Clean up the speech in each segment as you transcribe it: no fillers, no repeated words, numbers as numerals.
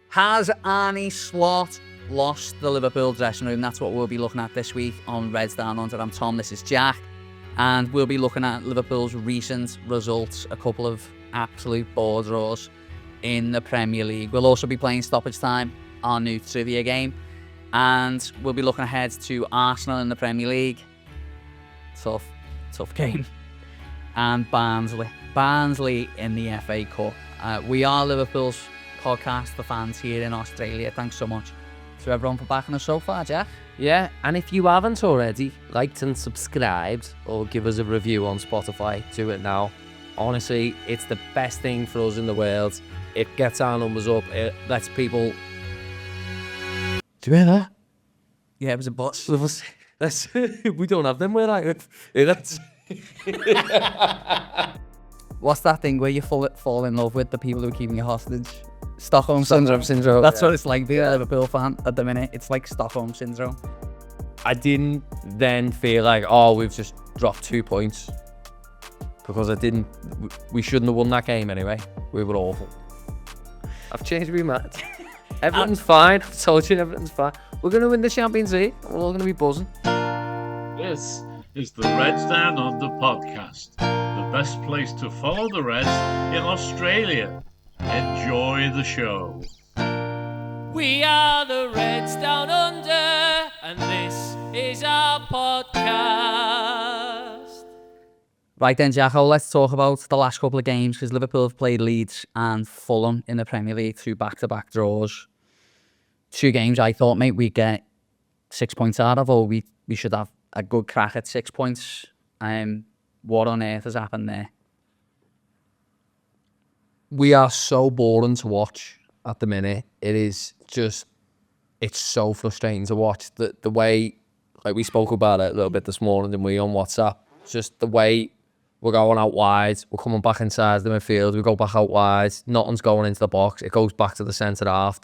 Has Arne Slot lost the Liverpool dressing room? That's what we'll be looking at this week on Reds Down Under. I'm Tom, this is Jack. And we'll be looking at Liverpool's recent results, a couple of absolute ball draws in the Premier League. We'll also be playing Stoppage Time, our new trivia game. And we'll be looking ahead to Arsenal in the Premier League. Tough game. And Barnsley in the FA Cup. We are Liverpool's podcast for fans here in Australia. Thanks so much to everyone for backing us so far, Jack. Yeah, and if you haven't already, liked and subscribed or give us a review on Spotify, do it now. Honestly, it's the best thing for us in the world. It gets our numbers up. It lets people... Do you hear that? Yeah, it was a bus. We don't have them. We're like... That's... What's that thing where you fall in love with the people who are keeping you hostage? Stockholm Syndrome. That's what it's like being a Liverpool fan at the minute. It's like Stockholm Syndrome. I didn't then feel like, we've just dropped 2 points. Because we shouldn't have won that game anyway. We were awful. I've changed my mind. Everything's fine. I've told you everything's fine. We're going to win the Champions League. We're all going to be buzzing. This is the Reds Down Under podcast. The best place to follow the Reds in Australia. Enjoy the show. We are the Reds Down Under, and this is our podcast. Right then, Jacko, let's talk about the last couple of games, because Liverpool have played Leeds and Fulham in the Premier League, 2 back-to-back draws. 2 games I thought, mate, we'd get 6 points out of, or we should have a good crack at 6 points. What on earth has happened there? We are so boring to watch at the minute. It's so frustrating to watch. The way, like we spoke about it a little bit this morning, didn't we, on WhatsApp? Just the way we're going out wide, we're coming back inside the midfield, we go back out wide, nothing's going into the box, it goes back to the centre half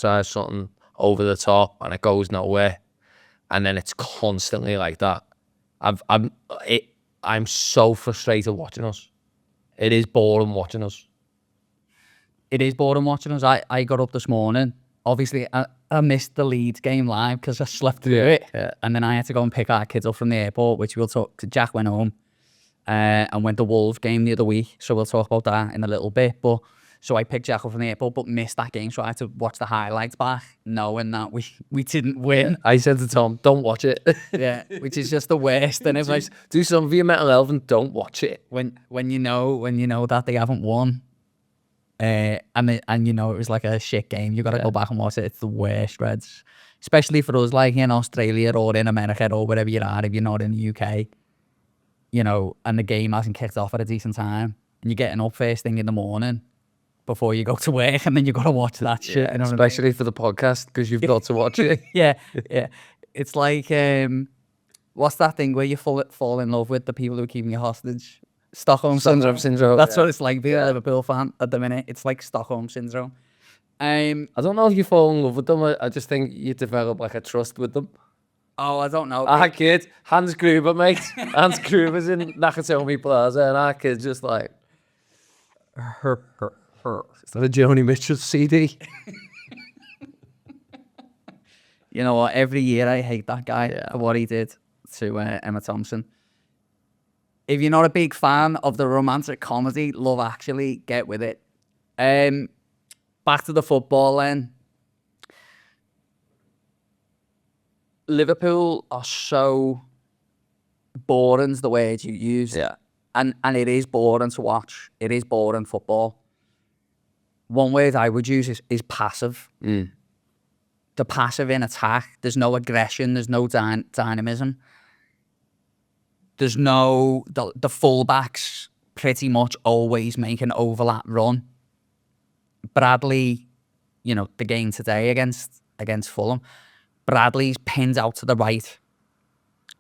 tries something over the top and it goes nowhere. And then it's constantly like that. I'm so frustrated watching us. It is boring watching us. It is boring watching us. I got up this morning. Obviously, I missed the Leeds game live because I slept through it. Yeah. And then I had to go and pick our kids up from the airport, which we'll talk to. Jack went home and went to Wolves game the other week. So we'll talk about that in a little bit. So I picked Jack up from the airport, but missed that game. So I had to watch the highlights back, knowing that we didn't win. I said to Tom, don't watch it. Yeah, which is just the worst. And it's like, do something for your mental health and don't watch it. When you know that they haven't won. And you know it was like a shit game. You got to go back and watch it. It's the worst, Reds. Especially for us, like in Australia or in America or wherever you are, if you're not in the UK, you know, and the game hasn't kicked off at a decent time, and you're getting up first thing in the morning before you go to work, and then you got to watch that shit. You know especially for the podcast, because you've got to watch it. Yeah. It's like, what's that thing where you fall in love with the people who are keeping you hostage? Stockholm Syndrome. That's what it's like being a Liverpool fan at the minute. It's like Stockholm Syndrome. I don't know if you fall in love with them. I just think you develop like a trust with them. Oh, I don't know. Our kid, Hans Gruber, mate. Hans Gruber's in Nakatomi Plaza, and our kid's just like, her. Is that a Joni Mitchell CD? You know what? Every year I hate that guy for what he did to Emma Thompson. If you're not a big fan of the romantic comedy Love Actually, get with it. Back to the football then. Liverpool are so boring, is the word you use. Yeah. And it is boring to watch. It is boring football. One word I would use is passive. The passive in attack. There's no aggression. There's no dynamism. There's no... The fullbacks pretty much always make an overlap run. Bradley, you know, the game today against Fulham, Bradley's pinned out to the right.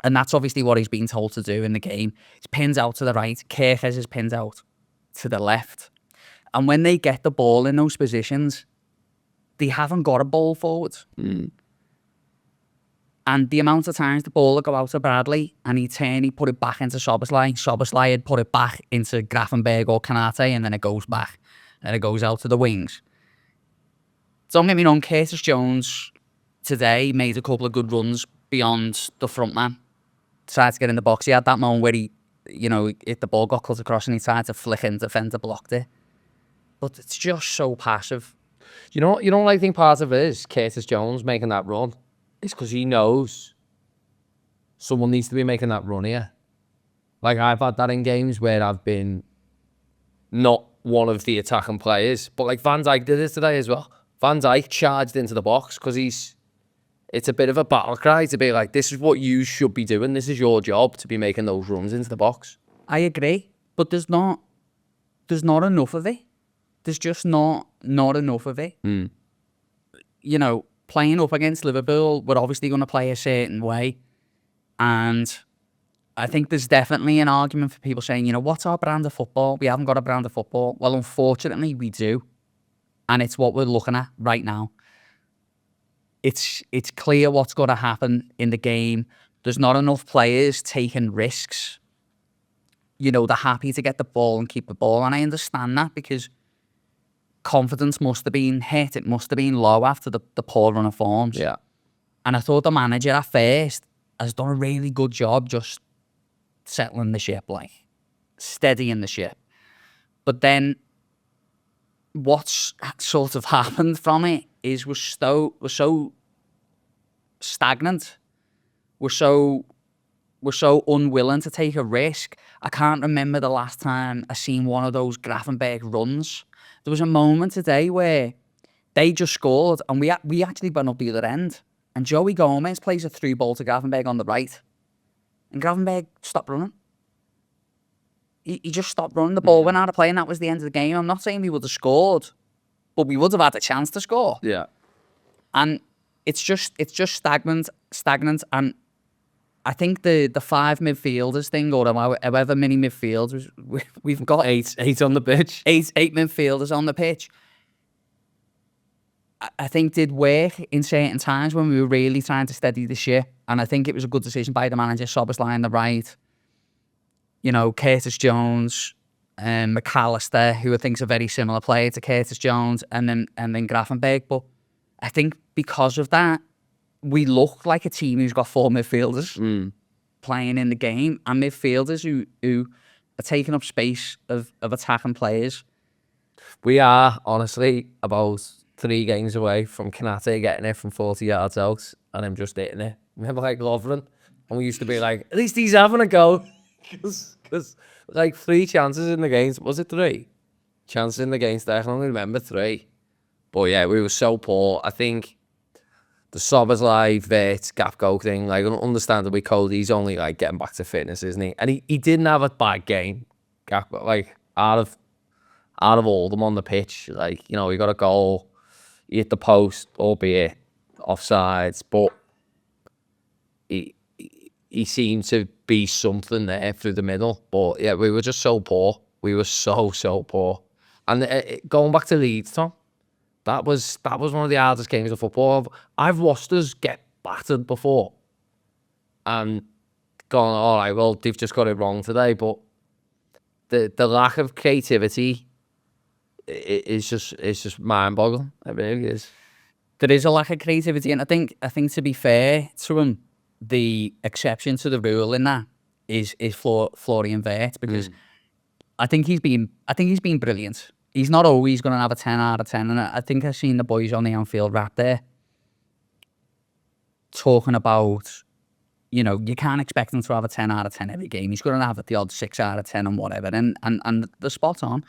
And that's obviously what he's been told to do in the game. He's pinned out to the right. Kirkes is pinned out to the left. And when they get the ball in those positions, they haven't got a ball forward. And the amount of times the ball would go out to Bradley and he put it back into Szoboszlai. Szoboszlai had put it back into Gravenberch or Kanate, and then it goes back. And it goes out to the wings. Don't get me wrong, Curtis Jones today made a couple of good runs beyond the front man. Tried to get in the box. He had that moment where he, hit the ball, got cut across, and he tried to flick in, defender blocked it. But it's just so passive. You know what I think part of it is? Curtis Jones making that run. It's because he knows someone needs to be making that run here. Like, I've had that in games where I've been not one of the attacking players. But, like, Van Dijk did it today as well. Van Dijk charged into the box because it's a bit of a battle cry to be like, this is what you should be doing. This is your job to be making those runs into the box. I agree. But there's not enough of it. There's just not enough of it. Playing up against Liverpool, we're obviously going to play a certain way. And I think there's definitely an argument for people saying, what's our brand of football? We haven't got a brand of football. Well, unfortunately, we do. And it's what we're looking at right now. It's clear what's going to happen in the game. There's not enough players taking risks. They're happy to get the ball and keep the ball. And I understand that because confidence must have been hit. It must have been low after the poor run of forms. Yeah. And I thought the manager at first has done a really good job just settling the ship, like steadying the ship. But then what's sort of happened from it is we're so stagnant. We're so unwilling to take a risk. I can't remember the last time I seen one of those Gravenberg runs. There was a moment today where they just scored and we actually went up the other end. And Joey Gomez plays a through ball to Gravenberg on the right. And Gravenberg stopped running. He just stopped running. The ball went out of play and that was the end of the game. I'm not saying we would have scored, but we would have had a chance to score. Yeah. And it's just stagnant. And I think the five midfielders thing, or however many midfielders, we've got Eight on the pitch. eight midfielders on the pitch. I think did work in certain times when we were really trying to steady the ship. And I think it was a good decision by the manager, Sobersley on the right. Curtis Jones, McAllister, who I think is a very similar player to Curtis Jones, and then Gravenberg. But I think because of that, we look like a team who's got four midfielders playing in the game, and midfielders who are taking up space of attacking players. We are, honestly, about 3 games away from Kanate getting it from 40 yards out and him just hitting it. Remember, like, Lovren? And we used to be like, at least he's having a go. Because, like, 3 chances in the games. Was it 3? Chances in the games there. I can only remember 3. But, yeah, we were so poor. I think the Sobersley, Vert, Gapgo thing, like, understandably, Cody's only, like, getting back to fitness, isn't he? And he didn't have a bad game, Gapgo. Like, out of all of them on the pitch, like, he got a goal. He hit the post, albeit offsides, but he seemed to be something there through the middle. But yeah, we were just so poor. We were so poor. And going back to Leeds, Tom, that was one of the hardest games of football. I've watched us get battered before, and gone, all right, well, they've just got it wrong today. But the lack of creativity. It's just mind-boggling. It really is. There is a lack of creativity, and I think to be fair to him, the exception to the rule in that is Florian Wirtz, because I think he's been brilliant. He's not always going to have a 10 out of 10, and I think I've seen the boys on the Anfield rap there talking about, you can't expect him to have a 10 out of 10 every game. He's going to have the odd 6 out of 10 and whatever, and they're spot on.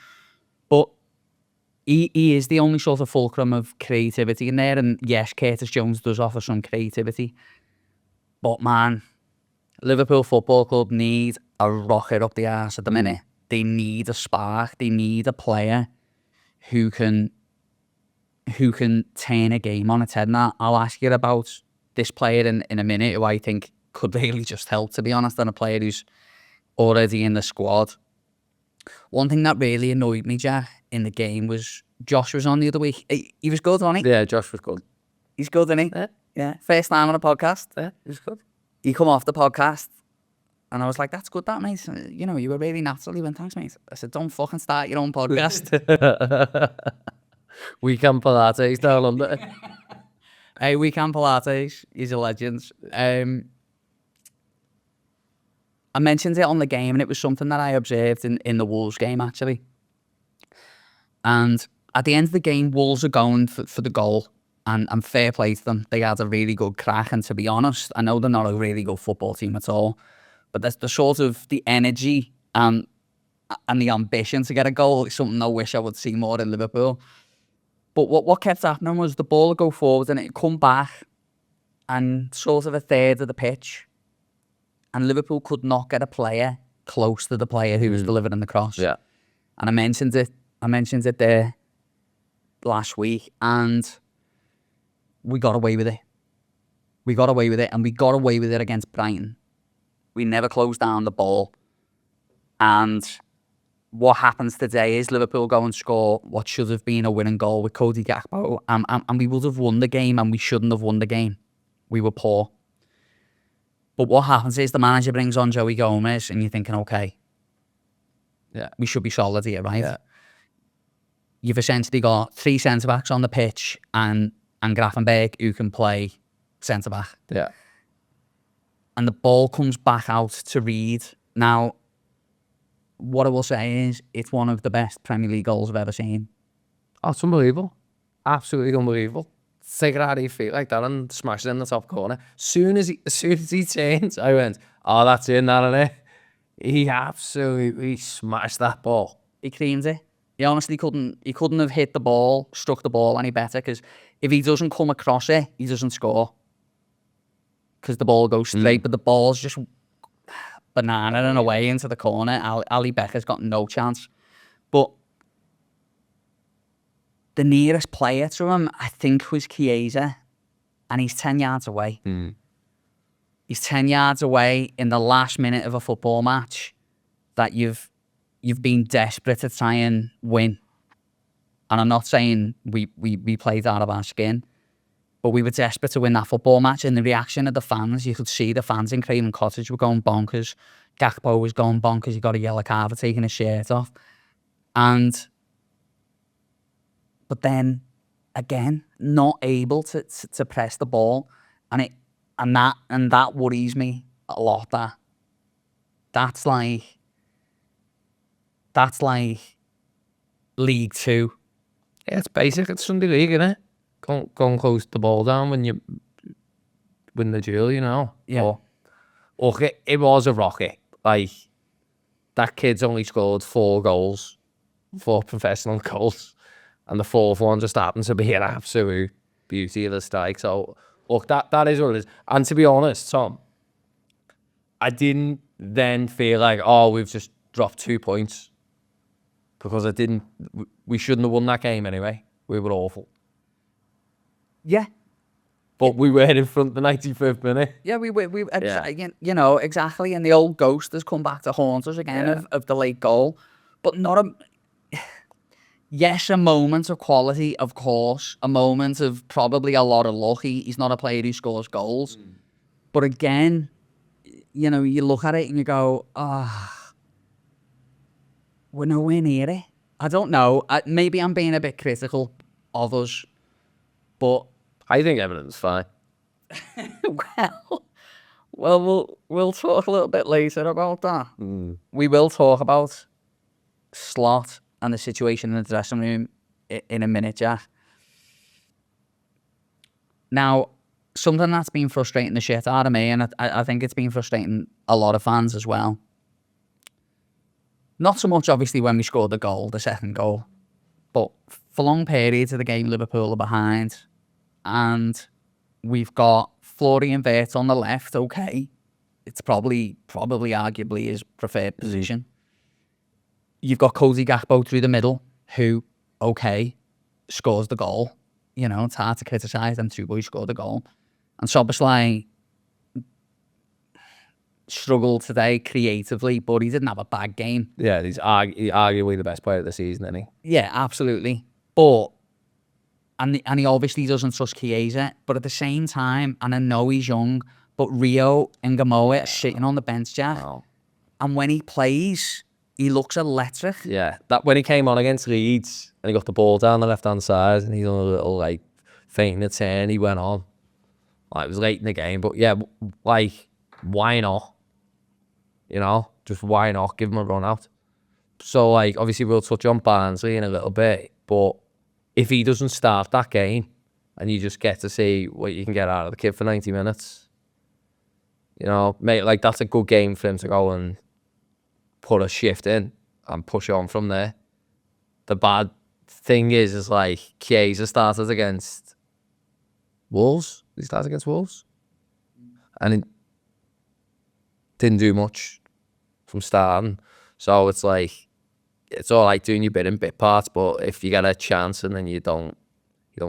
But he is the only sort of fulcrum of creativity in there. And yes, Curtis Jones does offer some creativity. But man, Liverpool Football Club need a rocket up the arse at the minute. They need a spark. They need a player who can turn a game on its head. And I'll ask you about this player in a minute, who I think could really just help, to be honest, and a player who's already in the squad. One thing that really annoyed me, Jack, in the game was Josh was on the other week. He was good, wasn't he? Yeah, Josh was good. He's good, isn't he? Yeah. First time on a podcast. Yeah, he's good. He come off the podcast, and I was like, that's good, that, mate. You were really natural. He went, thanks, mate. I said, don't fucking start your own podcast. Weekend Pilates down under. Hey, Weekend Pilates, he's a legend. I mentioned it on the game, and it was something that I observed in the Wolves game, actually. And at the end of the game, Wolves are going for the goal, and fair play to them. They had a really good crack, and to be honest, I know they're not a really good football team at all, but that's the sort of the energy and the ambition to get a goal is something I wish I would see more in Liverpool. But what kept happening was the ball would go forward and it'd come back and sort of a third of the pitch. And Liverpool could not get a player close to the player who was delivering the cross. Yeah. And I mentioned it there last week, and we got away with it. We got away with it, and we got away with it against Brighton. We never closed down the ball. And what happens today is Liverpool go and score what should have been a winning goal with Cody Gakpo, and we would have won the game, and we shouldn't have won the game. We were poor. But what happens is the manager brings on Joey Gomez, and you're thinking, okay, Yeah. we should be solid here, right? Yeah. You've essentially got 3 centre-backs on the pitch and Grafenberg, who can play centre-back. Yeah. And the ball comes back out to Reed. Now, what I will say is it's one of the best Premier League goals I've ever seen. Oh, it's unbelievable. Absolutely unbelievable. Take it out of your feet like that and smash it in the top corner. As soon as he turned, I went, oh, that's in, that, isn't it? He absolutely smashed that ball. He creamed it. He honestly couldn't have hit the ball, struck the ball any better, because if he doesn't come across it, he doesn't score. Because the ball goes straight, but the ball's just banana and away into the corner. Ali Becker's got no chance. But the nearest player to him, I think, was Chiesa, and he's 10 yards away. He's 10 yards away in the last minute of a football match that you've been desperate to try and win. And I'm not saying we played out of our skin, but we were desperate to win that football match. And the reaction of the fans, you could see the fans in Craven Cottage were going bonkers. Gakpo was going bonkers. He got a yellow card for taking his shirt off. But then, again, not able to press the ball. And that worries me a lot. That's like League Two. Yeah, it's basic. It's Sunday League, isn't it? Go and close the ball down when you win the duel, you know? Yeah. Look, it was a rocket. Like, that kid's only scored 4 goals, 4 professional goals, and the 4th one just happened to be an absolute beauty of the strike. So, look, that is what it is. And to be honest, Tom, I didn't then feel like, oh, we've just dropped 2 points. Because we shouldn't have won that game anyway. We were awful. Yeah. But we were in front the 95th minute. Yeah, Yeah. you know, exactly. And the old ghost has come back to haunt us again of the late goal. But not yes, a moment of quality, of course. A moment of probably a lot of luck. He's not a player who scores goals. But again, you know, you look at it and you go, we're nowhere near it. I don't know. Maybe I'm being a bit critical of us, but I think everything's fine. we'll talk a little bit later about that. We will talk about Slot and the situation in the dressing room in a minute, Jack. Now, something that's been frustrating the shit out of me, and I think it's been frustrating a lot of fans as well. Not so much, obviously, when we scored the goal, the second goal, but for long periods of the game, Liverpool are behind, and we've got Florian Wirtz on the left. Okay, it's probably arguably his preferred position. You've got Cody Gakpo through the middle, who, okay, scores the goal. You know, it's hard to criticise them two boys scored the goal. And Szoboszlai struggled today creatively, but he didn't have a bad game. Yeah, he's arguably the best player of the season, isn't he? Yeah, absolutely. But and he obviously doesn't trust Chiesa, but at the same time, and I know he's young, but Rio and Gamoa are sitting on the bench, Jack. Wow. And when he plays, He looks electric. Yeah, that when he came on against Leeds and he got the ball down the left-hand side and he done a little, like, fainting turn, he went on. Like, it was late in the game, but yeah, like, why not? You know, just why not give him a run out? So, like, obviously we'll touch on Barnsley in a little bit, but if he doesn't start that game and you just get to see what you can get out of the kid for 90 minutes, you know, mate, like, that's a good game for him to go and put a shift in and push on from there. The bad thing is like, Chiesa started against Wolves. He started against Wolves. And it didn't do much from starting. So it's like, it's all right doing your bit in bit parts, but if you get a chance and then you don't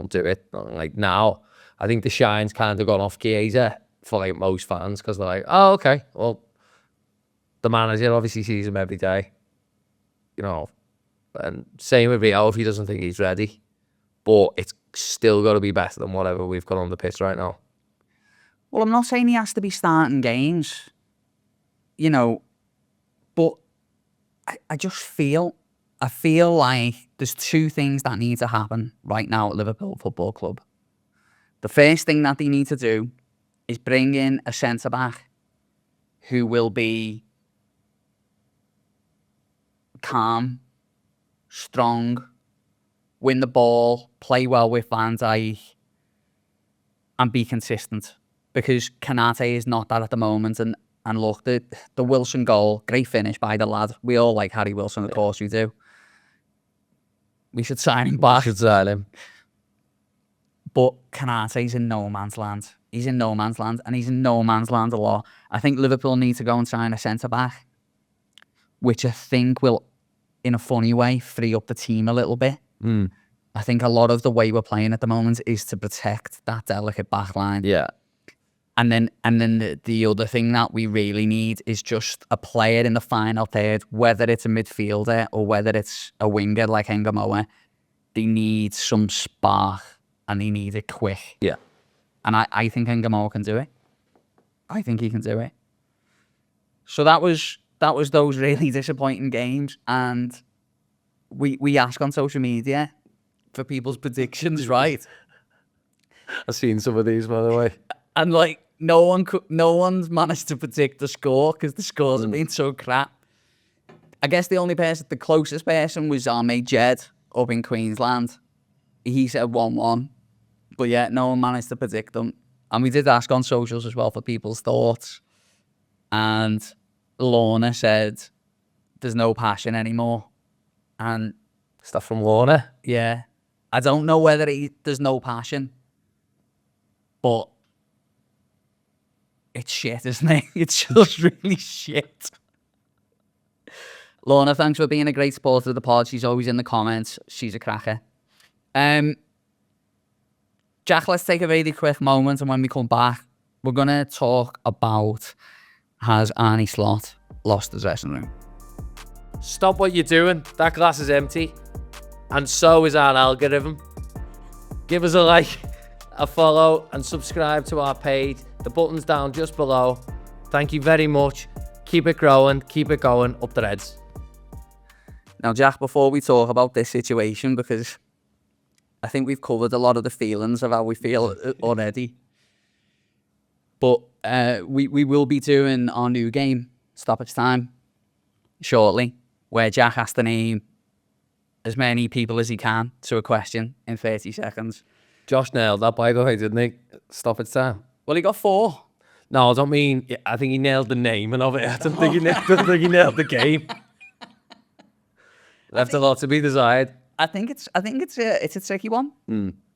do it. Like now, I think the shine's kind of gone off Chiesa for like most fans because they're like, oh, okay, well, the manager obviously sees him every day, you know, and same with Rio if he doesn't think he's ready, but it's still got to be better than whatever we've got on the pitch right now. Well, I'm not saying he has to be starting games, you know, but I just feel like there's two things that need to happen right now at Liverpool Football Club. The first thing that they need to do is bring in a centre-back who will be calm, strong, win the ball, play well with Van Dijk, and be consistent. Because Kanate is not that at the moment. And look, the Wilson goal, great finish by the lad. We all like Harry Wilson, of course we do. We should sign him back. Should sign him. But Kanate's in no man's land. He's in no man's land, and he's in no man's land a lot. I think Liverpool need to go and sign a centre-back, which I think will, in a funny way, free up the team a little bit. I think a lot of the way we're playing at the moment is to protect that delicate back line. Yeah. And then the other thing that we really need is just a player in the final third, whether it's a midfielder or whether it's a winger like Engamoa. They need some spark and they need it quick. Yeah. And I think Engamoa can do it. I think he can do it. So that was those really disappointing games. And we ask on social media for people's predictions, right? I've seen some of these, by the way. And like, no one's managed to predict the score because the scores have been so crap. I guess the closest person was our mate Jed up in Queensland. He said 1-1. But yeah, no one managed to predict them. And we did ask on socials as well for people's thoughts. And Lorna said, there's no passion anymore. And Stuff from Lorna. yeah, I don't know whether there's no passion. But it's shit, isn't it? It's just really shit. Lorna, thanks for being a great supporter of the pod. She's always in the comments. She's a cracker. Jack, let's take a really quick moment, and when we come back, we're going to talk about, has Arne Slot lost the dressing room? Stop what you're doing. That glass is empty. And so is our algorithm. Give us a like, a follow, and subscribe to our page. The button's down just below. Thank you very much. Keep it growing, keep it going, up the Reds. Now, Jack, before we talk about this situation, because I think we've covered a lot of the feelings of how we feel already, but we will be doing our new game, Stoppage Time, shortly, where Jack has to name as many people as he can to a question in 30 seconds. Josh nailed that, by the way, didn't he? Stoppage time. Well, he got 4. No, I don't mean. I think he nailed the naming of it. I don't think he nailed the game. Left a lot to be desired. I think it's a tricky one.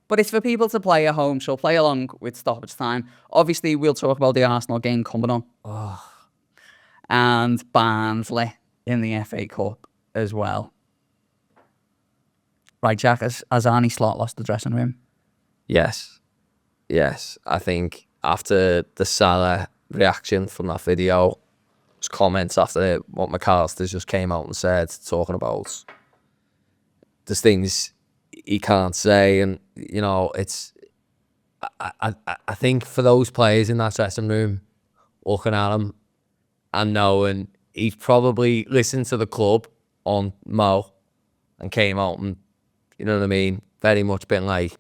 But it's for people to play at home, so play along with Stoppage Time. Obviously, we'll talk about the Arsenal game coming on. And Barnsley in the FA Cup as well. Right, Jack, has Arne Slot lost the dressing room? Yes. I think after the Salah reaction from that video, his comments after what McAllister just came out and said, talking about there's things he can't say, and you know, it's. I think for those players in that dressing room, looking at him and knowing he's probably listened to the club on Mo and came out and, you know what I mean, very much been like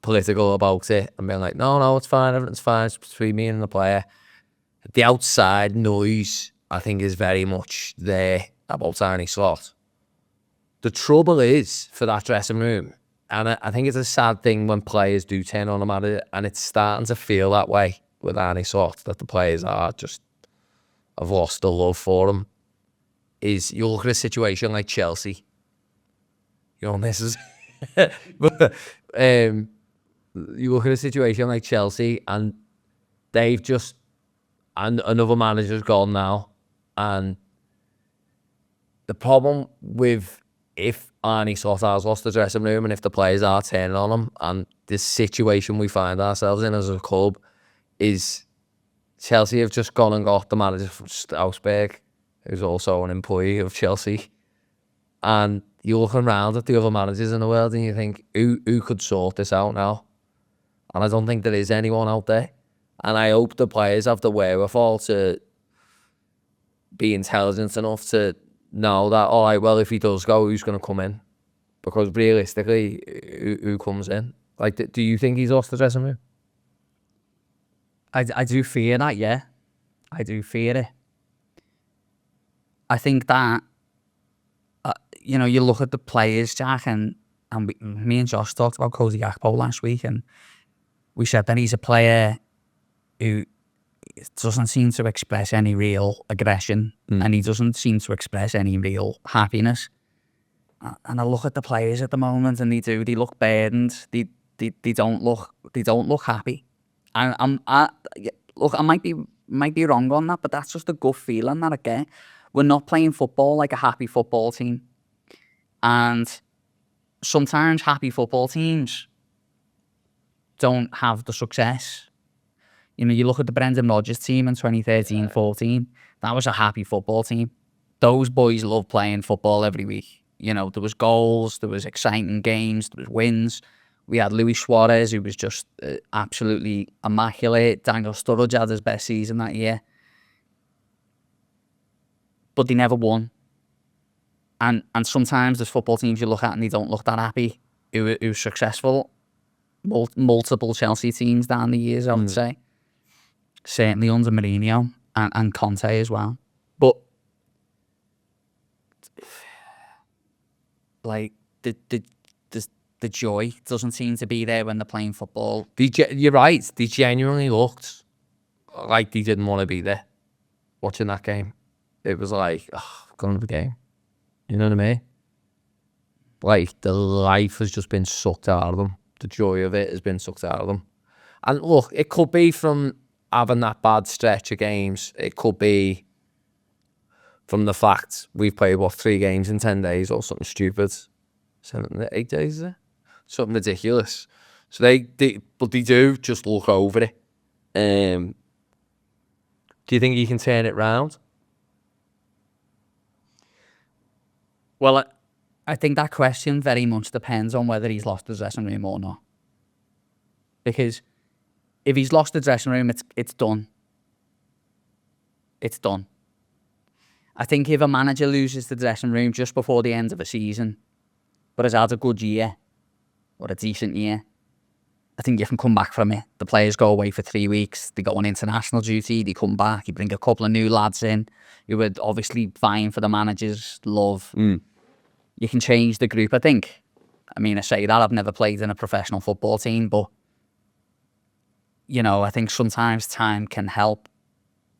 political about it and being like, no, it's fine, everything's fine, it's between me and the player. The outside noise, I think, is very much there about Arnie Slot. The trouble is for that dressing room, and I think it's a sad thing when players do turn on him at it, and it's starting to feel that way with Arnie Slot, that the players have lost the love for him, is you look at a situation like Chelsea. You know, this is... but, you look at a situation like Chelsea and they've just... And another manager's gone now. And the problem with if Arnie Slot has lost the dressing room and if the players are turning on him, and this situation we find ourselves in as a club, is Chelsea have just gone and got the manager from Strasbourg, who's also an employee of Chelsea. And you're looking around at the other managers in the world and you think, who could sort this out now? And I don't think there is anyone out there. And I hope the players have the wherewithal to be intelligent enough to know that, all right, well, if he does go, who's going to come in? Because realistically, who comes in? Like, do you think he's lost the dressing room? I do fear that, yeah. I do fear it. I think that, you know, you look at the players, Jack, and me and Josh talked about Cody Gakpo last week, and we said that he's a player who doesn't seem to express any real aggression, and he doesn't seem to express any real happiness. And I look at the players at the moment, and they look burdened. They don't look happy. And look, I might be wrong on that, but that's just a gut feeling that I get. We're not playing football like a happy football team, and sometimes happy football teams don't have the success. You know, you look at the Brendan Rodgers team in 2013-14, that was a happy football team. Those boys loved playing football every week. You know, there was goals, there was exciting games, there was wins. We had Luis Suarez, who was just absolutely immaculate. Daniel Sturridge had his best season that year. But they never won. And sometimes there's football teams you look at and they don't look that happy, who are successful. Multiple Chelsea teams down the years, I would say. Certainly under Mourinho and Conte as well. But like the joy doesn't seem to be there when they're playing football. You're right. They genuinely looked like they didn't want to be there watching that game. It was like, oh, I've gone to the game. You know what I mean? Like, the life has just been sucked out of them. The joy of it has been sucked out of them. And look, it could be from having that bad stretch of games. It could be from the fact we've played, 3 games in 10 days or something stupid. 8 days, is it? Something ridiculous. So they do just look over it. Do you think he can turn it round? Well, I think that question very much depends on whether he's lost the dressing room or not. Because if he's lost the dressing room, it's done. It's done. I think if a manager loses the dressing room just before the end of a season, but has had a good year, or a decent year, I think you can come back from it. The players go away for 3 weeks, they go on international duty, they come back, you bring a couple of new lads in, who would obviously vying for the manager's love. You can change the group, I think. I mean, I say that, I've never played in a professional football team, but, you know, I think sometimes time can help.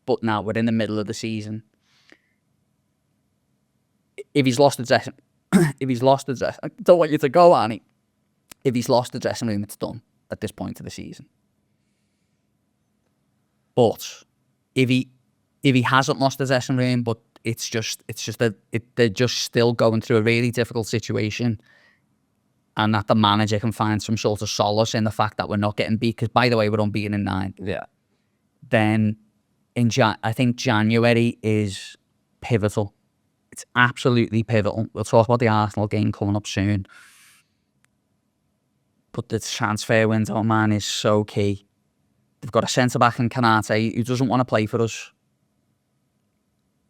But now we're in the middle of the season. If he's lost the dressing, I don't want you to go, Arnie. If he's lost the dressing room, it's done at this point of the season. But if he hasn't lost the dressing room, but it's just that they're just still going through a really difficult situation, and that the manager can find some sort of solace in the fact that we're not getting beat, because by the way, we're unbeaten in 9. Yeah. Then I think January is pivotal. It's absolutely pivotal. We'll talk about the Arsenal game coming up soon. But the transfer window, man, is so key. They've got a centre-back in Ka-Fey who doesn't want to play for us.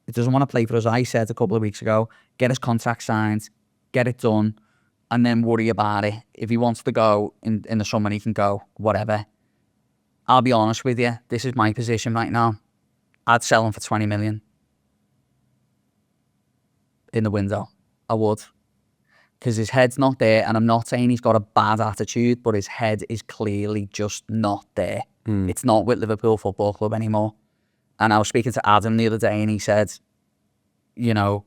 He doesn't want to play for us. I said a couple of weeks ago, get his contract signed, get it done, and then worry about it. If he wants to go in the summer, he can go, whatever. I'll be honest with you. This is my position right now. I'd sell him for 20 million in the window. I would. Because his head's not there, and I'm not saying he's got a bad attitude, but his head is clearly just not there. It's not with Liverpool Football Club anymore. And I was speaking to Adam the other day, and he said, you know,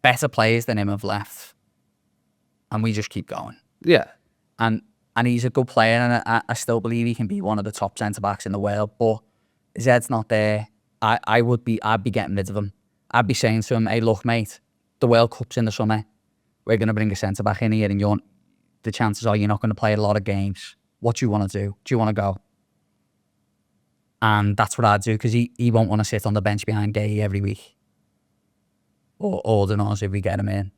better players than him have left, and we just keep going. Yeah. And he's a good player, and I still believe he can be one of the top centre-backs in the world, but his head's not there. I'd be getting rid of him. I'd be saying to him, hey, look, mate, the World Cup's in the summer. We're going to bring a centre-back in here, and the chances are you're not going to play a lot of games. What do you want to do? Do you want to go? And that's what I'd do, because he won't want to sit on the bench behind Gay every week. Or Ordinals if we get him in.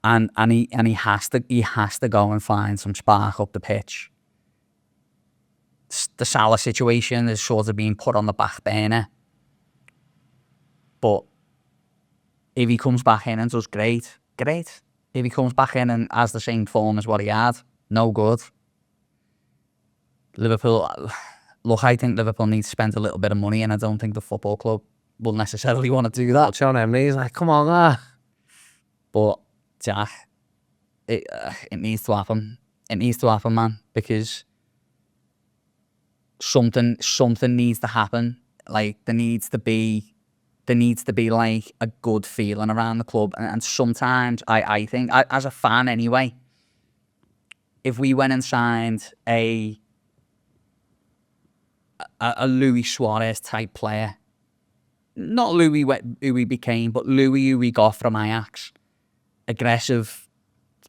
And he has to go and find some spark up the pitch. The Salah situation is sort of being put on the back burner. But if he comes back in and does great. If he comes back in and has the same form as what he had, no good. Liverpool, look, I think Liverpool needs to spend a little bit of money, and I don't think the football club will necessarily want to do that. John Emery's like, come on, But Jack, it needs to happen. It needs to happen, man, because something needs to happen. Like there needs to be like a good feeling around the club, and sometimes I think as a fan anyway, if we went and signed a Luis Suarez type player, not Louis who he became, but Louis who we got from Ajax, aggressive,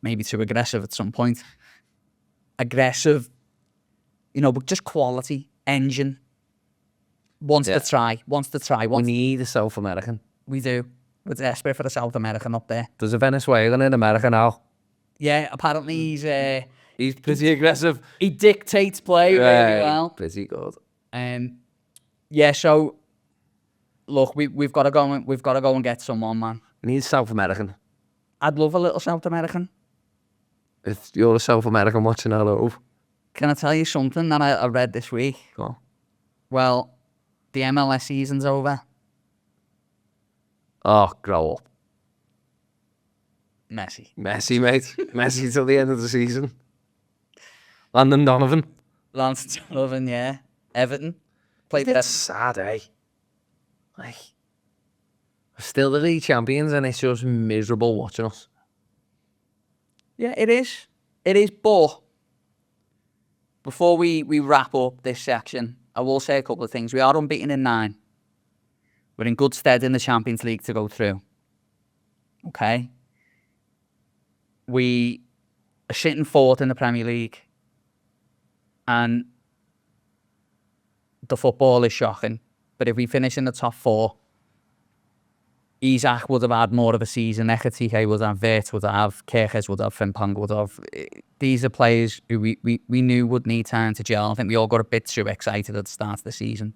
maybe too aggressive at some point, aggressive, but just quality, engine. Wants to try. We need a South American. We do. We're desperate for a South American up there. There's a Venezuelan in America now. Yeah, apparently He's pretty aggressive. he dictates play really well. Pretty good. Yeah, so look, we've got to go and get someone, man. We need a South American. I'd love a little South American. If you're a South American watching that over. Can I tell you something that I read this week? Go on. Well, the MLS season's over. Oh, grow up. Messi, mate. Messi till the end of the season. Landon Donovan. Lance Donovan, yeah. Everton. Played It's sad, eh? Like, we're still the league champions, and it's just miserable watching us. Yeah, it is. It is, but before we wrap up this section, I will say a couple of things. We are unbeaten in 9. We're in good stead in the Champions League to go through. Okay? We are sitting 4th in the Premier League. And the football is shocking. But if we finish in the top 4, Isaac would have had more of a season. Ekatike would have, Vert would have, Kerkez would have, Frimpong would have. These are players who we knew would need time to gel. I think we all got a bit too excited at the start of the season.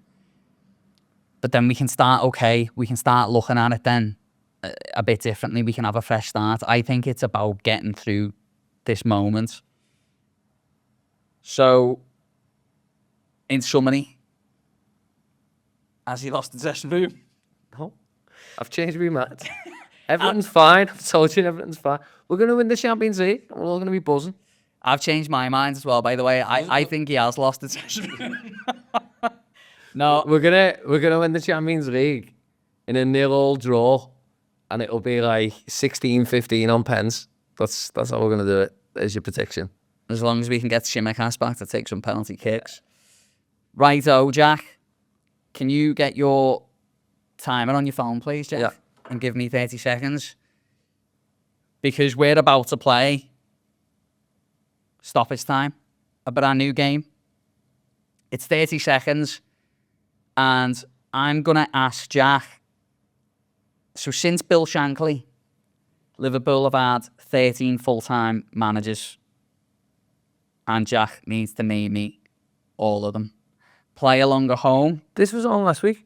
But then we can start looking at it then a bit differently. We can have a fresh start. I think it's about getting through this moment. So, in summary, has he lost the dressing room? No. I've changed my mind. Everything's fine. I've told you everything's fine. We're going to win the Champions League. We're all going to be buzzing. I've changed my mind as well, by the way. I think he has lost the dressing room. No. We're gonna win the Champions League in a 0-0 draw, and it'll be like 16-15 on pens. That's how we're gonna do it. There's your prediction. As long as we can get Shimikas back to take some penalty kicks. Righto, Jack. Can you get your timer on your phone, please, Jeff? Yeah. And give me 30 seconds. Because we're about to play Stoppage Time, a brand new game. It's 30 seconds. And I'm going to ask Jack. So since Bill Shankly, Liverpool have had 13 full-time managers. And Jack needs to name me all of them. Play along at home. This was on last week.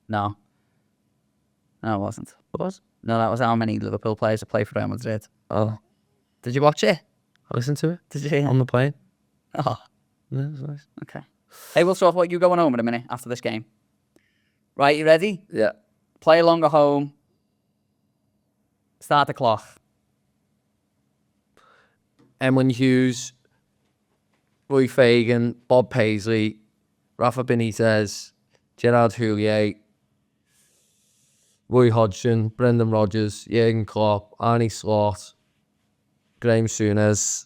No. No, it wasn't. It was? No, that was how many Liverpool players have played for Real Madrid. Oh, Did you watch it? I listened to it Did you? on the plane. Oh, Yeah, it was nice. okay. Hey, we'll talk about you going home in a minute after this game. Right, you ready? Yeah. Play along at home. Start the clock. Emlyn Hughes, Roy Fagan, Bob Paisley, Rafa Benitez, Gerard Houllier, Roy Hodgson, Brendan Rodgers, Jurgen Klopp, Arnie Slot, Graham Souness.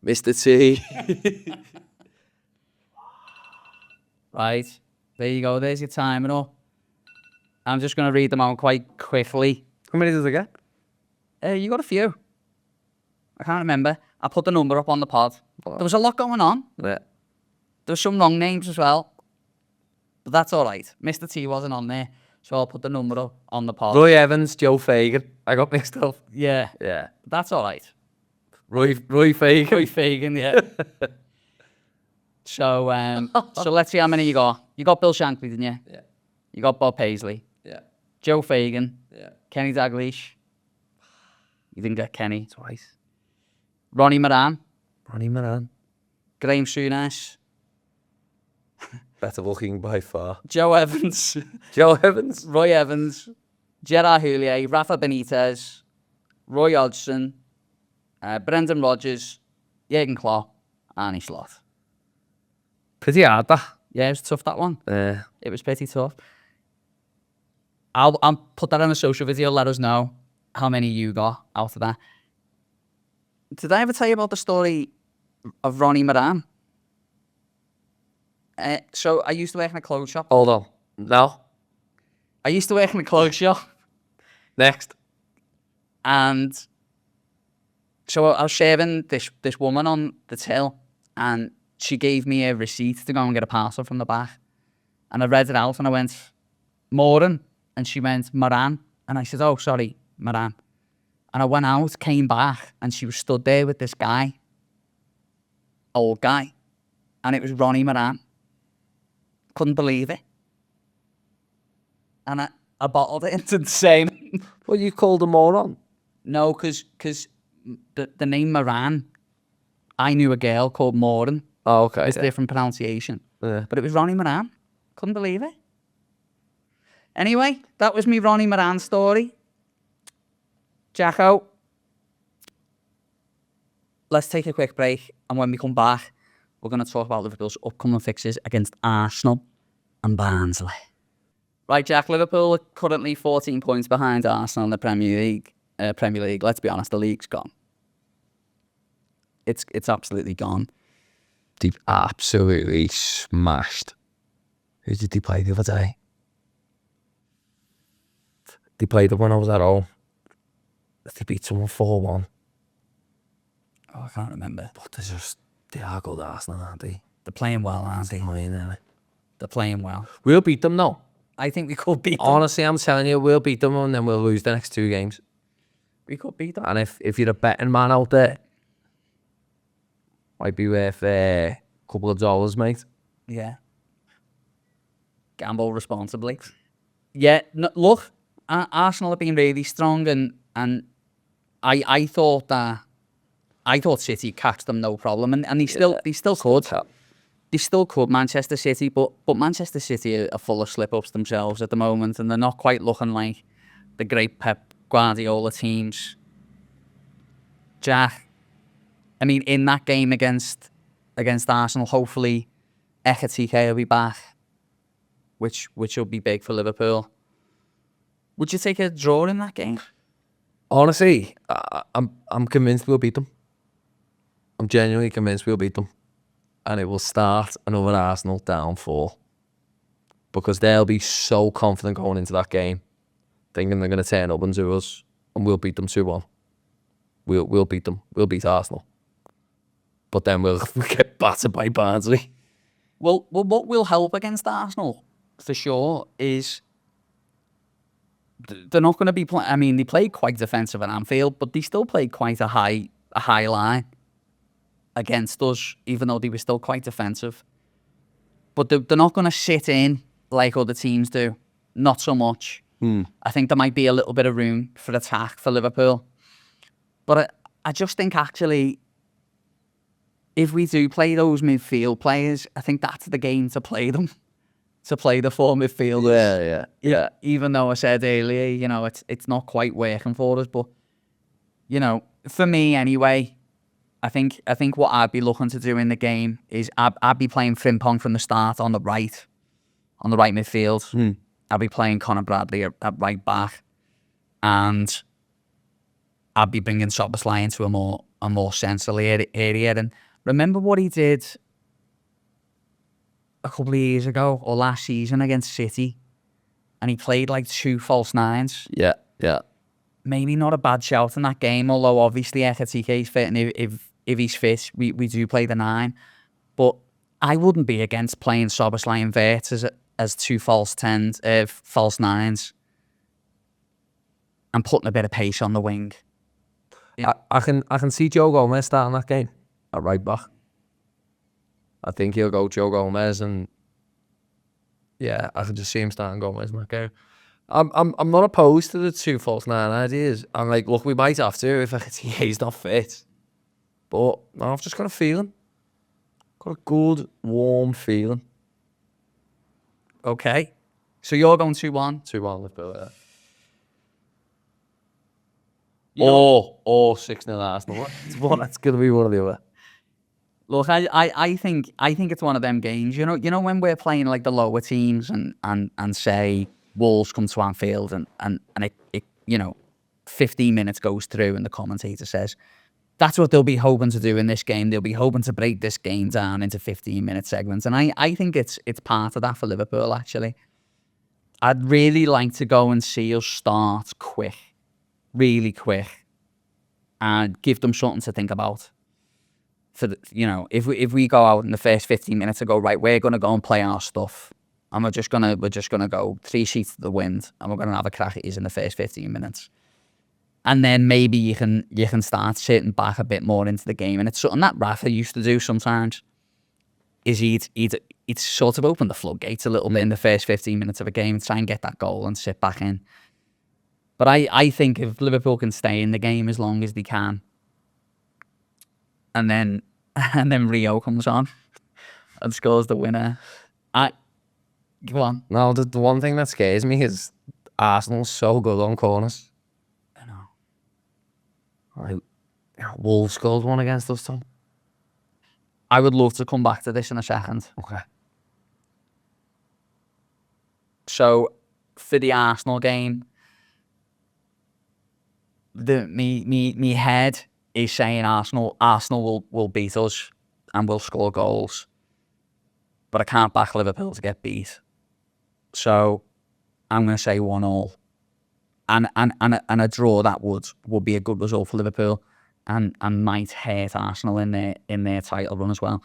Mr. T. Right, there you go. There's your timing up. I'm just going to read them out quite quickly. How many does it get? You got a few. I can't remember. I put the number up on the pod. There was a lot going on. Yeah. There were some wrong names as well. But that's all right. Mr. T wasn't on there, so I'll put the number up on the pod. Roy Evans, Joe Fagan. I got mixed up. Yeah, Yeah. that's all right. Roy Fagan. Roy Fagan, yeah. So let's see how many you got. You got Bill Shankly, didn't you? Yeah. You got Bob Paisley. Yeah. Joe Fagan. Yeah. Kenny Dalglish. You didn't get Kenny. Twice. Ronnie Moran. Ronnie Moran. Graham Souness. Better looking by far. Joe Evans. Joe Evans. Roy Evans. Gerard Houllier. Rafa Benitez. Roy Hodgson. Brendan Rodgers. Jurgen Klopp. Arnie Slot. Pretty hard, that. Yeah, it was tough, that one. Yeah. It was pretty tough. I'll put that in a social video. Let us know how many you got out of that. Did I ever tell you about the story of Ronnie Moran? So I used to work in a clothes shop. Hold on. No. I used to work in a clothes shop. Next. And so I was shaving this woman on the till, and she gave me a receipt to go and get a parcel from the back. And I read it out and I went, Moran. And she went, Moran. And I said, oh, sorry, Moran. And I went out, came back, and she was stood there with this guy, old guy. And it was Ronnie Moran. Couldn't believe it. And I bottled it into the same. Well, you called him moron. No, because the name Moran, I knew a girl called Moran. Oh, okay. It's a different pronunciation. Yeah. But it was Ronnie Moran. Couldn't believe it. Anyway, that was me Ronnie Moran story. Jacko, let's take a quick break. And when we come back, we're going to talk about Liverpool's upcoming fixes against Arsenal and Barnsley. Right, Jack, Liverpool are currently 14 points behind Arsenal in the Premier League. Let's be honest, the league's gone. It's absolutely gone. They've absolutely smashed. Who did they play the other day? They played them when I was at home. They beat someone 4-1. Oh, I can't remember. But they are good Arsenal, aren't they? They're playing well, aren't they? They're playing well. We'll beat them, though. I think we could beat them. Honestly, I'm telling you, we'll beat them and then we'll lose the next 2 games. We could beat them. And if you're a betting man out there, might be worth a couple of dollars, mate. Yeah. Gamble responsibly. Yeah, no, look, Arsenal have been really strong, and I thought City catch them no problem, and they still could. They still could, Manchester City, but Manchester City are full of slip-ups themselves at the moment, and they're not quite looking like the great Pep Guardiola teams. Jack, I mean, in that game against Arsenal, hopefully Ekatike will be back, which will be big for Liverpool. Would you take a draw in that game? Honestly, I'm convinced we'll beat them. I'm genuinely convinced we'll beat them. And it will start another Arsenal downfall. Because they'll be so confident going into that game, thinking they're going to turn up and do us, and we'll beat them 2-1. We'll beat them. We'll beat Arsenal. But then we'll get battered by Barnsley. Well, what will help against Arsenal, for sure, is they're not going to be playing. I mean, they played quite defensive at Anfield, but they still played quite a high line against us, even though they were still quite defensive. But they're not going to sit in like other teams do. Not so much. I think there might be a little bit of room for attack for Liverpool. But I just think, actually, if we do play those midfield players, I think that's the game to play them. To play the 4 midfielders. Yeah. Even though I said earlier, you know, it's not quite working for us. But, you know, for me anyway, I think what I'd be looking to do in the game is I'd be playing Frimpong from the start on the right midfield. I'd be playing Conor Bradley at right back, and I'd be bringing Szoboszlai into a more central area. And remember what he did a couple of years ago or last season against City, and he played like 2 false nines. Yeah. Maybe not a bad shout in that game, although obviously Ekatiké's fit, and if he's fit, we do play the 9. But I wouldn't be against playing Szoboszlai and Wirtz as 2 false 9s, and putting a bit of pace on the wing. Yeah. I can see Joe Gomez starting that game at right back. I think he'll go Joe Gomez, and yeah, I can just see him starting Gomez in that game. I'm not opposed to the 2 false 9 ideas. I'm like, look, we might have to if he's not fit. But I've just got a feeling. Got a good, warm feeling. Okay. So you're going 2-1. 2-1 Liverpool, yeah. Or 6-0 Arsenal. That's going to be one or the other. Look, I think it's one of them games. You know when we're playing like the lower teams and say Wolves come to Anfield and it 15 minutes goes through and the commentator says that's what they'll be hoping to do in this game. They'll be hoping to break this game down into 15-minute segments. And I think it's part of that for Liverpool, actually. I'd really like to go and see us start quick, really quick, and give them something to think about. For if we go out in the first 15 minutes and go, right, we're going to go and play our stuff, and we're just gonna go 3 sheets to the wind, and we're going to have a crack at you in the first 15 minutes. And then maybe you can start sitting back a bit more into the game. And it's something that Rafa used to do sometimes, is he'd sort of open the floodgates a little bit in the first 15 minutes of a game and try and get that goal and sit back in. But I think if Liverpool can stay in the game as long as they can, and then Rio comes on and scores the winner, go on. No, the one thing that scares me is Arsenal's so good on corners. I know. Like, Wolves scored one against us, Tom. I would love to come back to this in a second. Okay. So, for the Arsenal game, me head is saying Arsenal will beat us and will score goals. But I can't back Liverpool to get beat. So, I'm going to say 1-1. And a draw that would be a good result for Liverpool and might hurt Arsenal in their title run as well.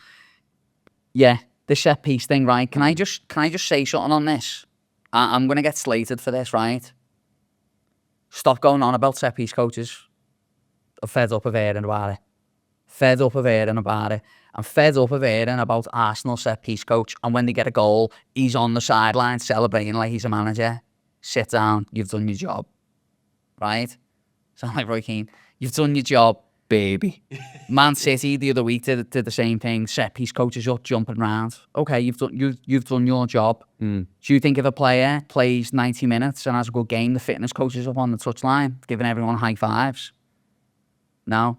Yeah, the set piece thing, right? Can I just say something on this? I'm going to get slated for this, right? Stop going on about set piece coaches. I'm fed up of hearing about it. I'm fed up of hearing about Arsenal set piece coach, and when they get a goal, he's on the sideline celebrating like he's a manager. Sit down, you've done your job. Right? Sound like Roy Keane. You've done your job, baby. Man City the other week did the same thing. Set piece coaches up jumping around. Okay, you've done your job. Do you think if a player plays 90 minutes and has a good game, the fitness coach is up on the touchline giving everyone high fives? No.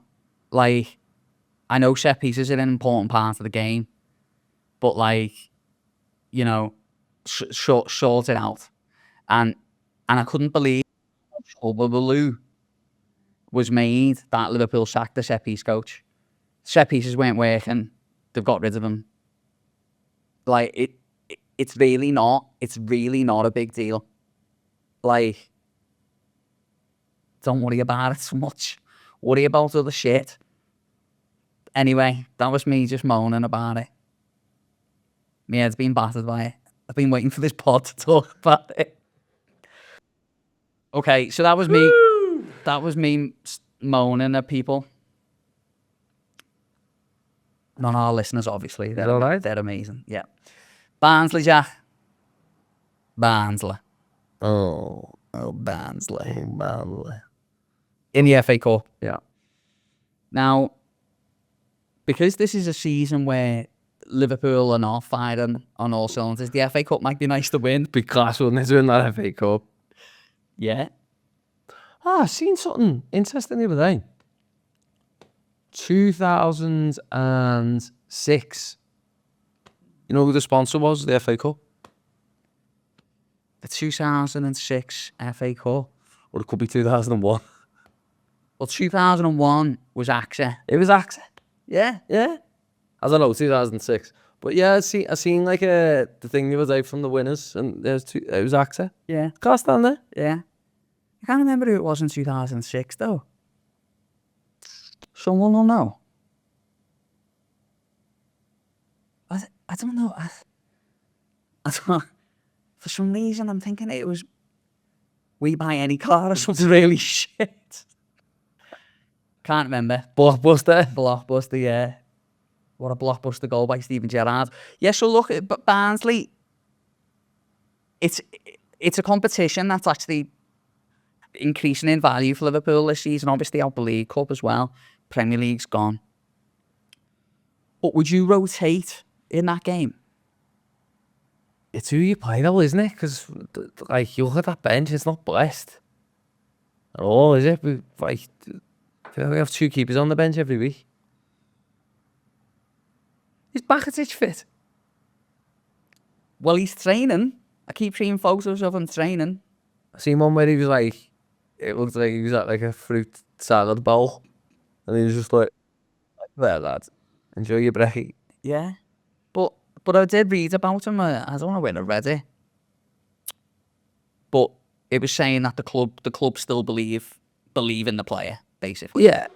Like, I know set pieces are an important part of the game, but sort it out. And I couldn't believe hullabaloo was made that Liverpool sacked the set piece coach. Set pieces weren't working. They've got rid of them. Like, it's really not a big deal. Like, don't worry about it so much. Worry about other shit. Anyway, that was me just moaning about it. My head's been battered by it. I've been waiting for this pod to talk about it. Okay, so that was me. That was me moaning at people. Not our listeners, obviously. They're, all right? They're amazing. Yeah. Barnsley, Jack. Barnsley. Oh, Barnsley. Barnsley. In the FA Cup. Yeah. Now, because this is a season where Liverpool are not firing on all cylinders, the FA Cup might be nice to win. Big class, wouldn't it, to win that FA Cup? Yeah. I seen something interesting the other day. 2006. You know who the sponsor was of the FA Cup? The 2006 FA Cup. Or it could be 2001. Well, 2001 was AXA. It was AXA. Yeah. Yeah. I don't know, 2006. But yeah, I seen like the thing the other day from the winners, and it was AXA. Yeah. Can't stand there. Yeah. I can't remember who it was in 2006, though. Someone will know. I don't know. I don't, for some reason, I'm thinking it was We Buy Any Car or something really shit. Can't remember. Blockbuster, yeah. What a blockbuster goal by Steven Gerrard. Yeah, so look, but Barnsley, it's a competition that's actually increasing in value for Liverpool this season. Obviously out the League Cup as well. Premier League's gone. But would you rotate in that game? It's who you play though, isn't it? Because like you look at that bench, it's not blessed at all, is it? We have two keepers on the bench every week. Is Bakatic fit? Well, he's training. I keep seeing photos of him training. I seen one where he was like, it looked like he was at like a fruit salad bowl, and he was just like, there lad, enjoy your brekkie. Yeah. But I did read about him. I don't know where I read it. But it was saying that the club still believe in the player, basically. Yeah,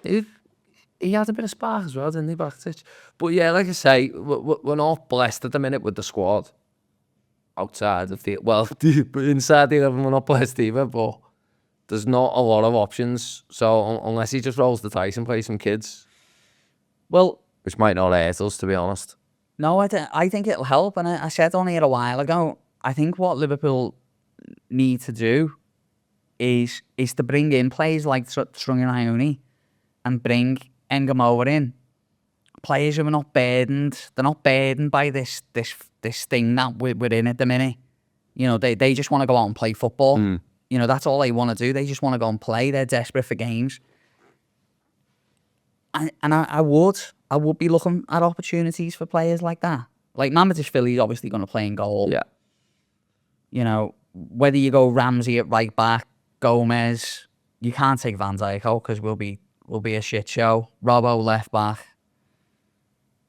he had a bit of spark as well, didn't he, Bakatic? But yeah, like I say, we're not blessed at the minute with the squad. Outside the field, well, inside the 11 we're not blessed either, but there's not a lot of options. So unless he just rolls the dice and plays some kids, Well, which might not hurt us, to be honest. no, I think it'll help. And I said on here a while ago, I think what Liverpool need to do is to bring in players like Strung and Ione and bring Engamoa in. Players who are not burdened. They're not burdened by this thing that we're in at the minute. You know, they just want to go out and play football. You know, that's all they want to do. They just want to go and play. They're desperate for games. And I would be looking at opportunities for players like that. Like Mamadashvili is obviously going to play in goal. Yeah. You know, whether you go Ramsey at right back, Gomez, you can't take Van Dijk out because we'll be a shit show. Robbo left back.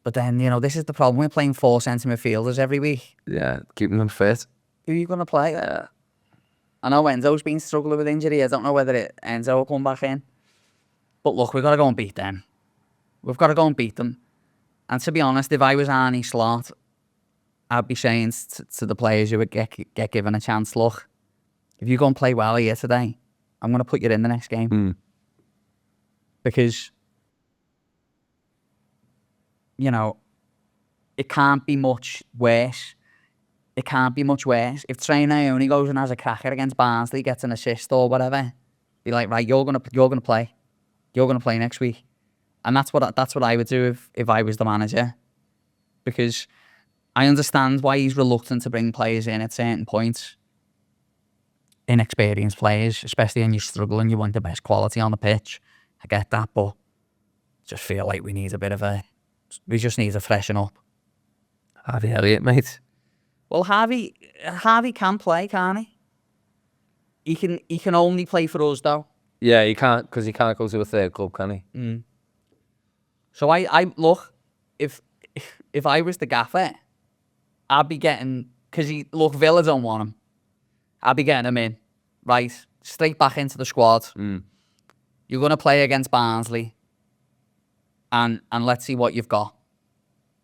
But then, you know, this is the problem. We're playing 4 centre midfielders every week. Yeah, keeping them fit. Who are you going to play? I know Enzo's been struggling with injury. I don't know whether Enzo will come back in. But look, we've got to go and beat them. We've got to go and beat them. And to be honest, if I was Arnie Slot, I'd be saying to the players who would get given a chance, look, if you go and play well here today, I'm going to put you in the next game. Because, you know, it can't be much worse. It can't be much worse. If Traynor only goes and has a cracker against Barnsley, gets an assist or whatever, be like, right, you're gonna play. You're gonna play next week. And that's what I would do if I was the manager. Because I understand why he's reluctant to bring players in at certain points. Inexperienced players, especially when you're struggling, you want the best quality on the pitch. I get that, but I just feel like we just need to freshen up. Harvey Elliott, mate. Well, Harvey can play, can't he? He can only play for us, though. Yeah, he can't, because he can't go to a third club, can he? So I look, if I was the gaffer, I'd be getting, because Villa don't want him. I'd be getting him in, right, straight back into the squad. You're going to play against Barnsley, and let's see what you've got.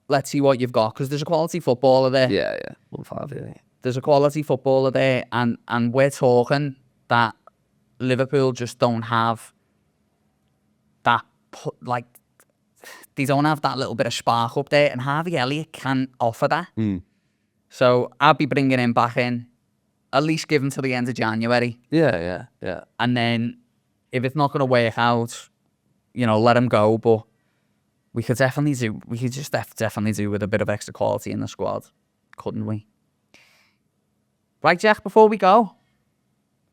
Let's see what you've got, because there's a quality footballer there. Yeah. 1-5, yeah. There's a quality footballer there, and we're talking that Liverpool just don't have that, they don't have that little bit of spark up there, and Harvey Elliott can offer that. So I'd be bringing him back in, at least give him till the end of January. Yeah. And then if it's not going to work out, let him go. But we could definitely do with a bit of extra quality in the squad, couldn't we? Right, Jack, before we go,